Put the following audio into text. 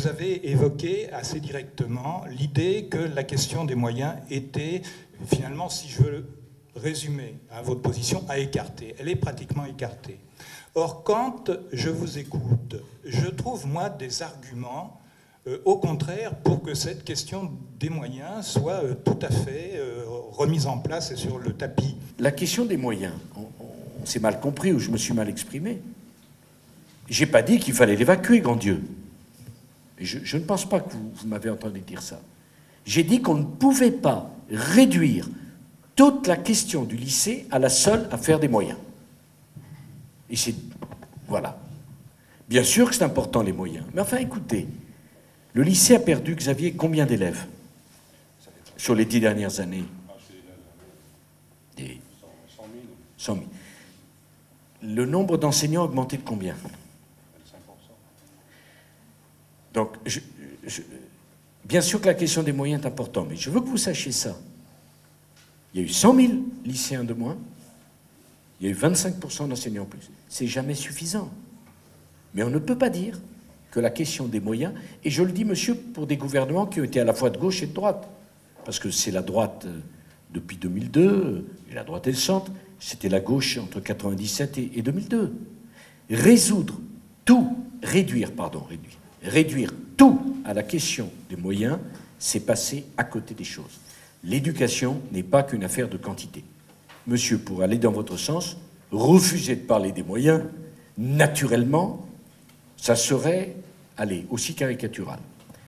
vous avez évoqué assez directement l'idée que la question des moyens était, finalement, si je veux résumer votre position, à écarter. Elle est pratiquement écartée. Or, quand je vous écoute, je trouve, moi, des arguments, au contraire, pour que cette question des moyens soit tout à fait remise en place et sur le tapis. La question des moyens, on s'est mal compris ou je me suis mal exprimé. J'ai pas dit qu'il fallait l'évacuer, grand Dieu. Je ne pense pas que vous m'avez entendu dire ça. J'ai dit qu'on ne pouvait pas réduire toute la question du lycée à la seule affaire des moyens. Et c'est... Voilà. Bien sûr que c'est important, les moyens. Mais enfin, écoutez, le lycée a perdu, Xavier, combien d'élèves sur les 10 dernières années? 100 000. Le nombre d'enseignants a augmenté de combien? 25%. Donc, bien sûr que la question des moyens est importante, mais je veux que vous sachiez ça. Il y a eu 100 000 lycéens de moins, il y a eu 25% d'enseignants en plus. C'est jamais suffisant. Mais on ne peut pas dire que la question des moyens, et je le dis, monsieur, pour des gouvernements qui ont été à la fois de gauche et de droite, parce que c'est la droite depuis 2002, et la droite et le centre, c'était la gauche entre 97 et 2002. Réduire tout à la question des moyens, c'est passer à côté des choses. L'éducation n'est pas qu'une affaire de quantité. Monsieur, pour aller dans votre sens, refuser de parler des moyens, naturellement, ça serait, allez, aussi caricatural.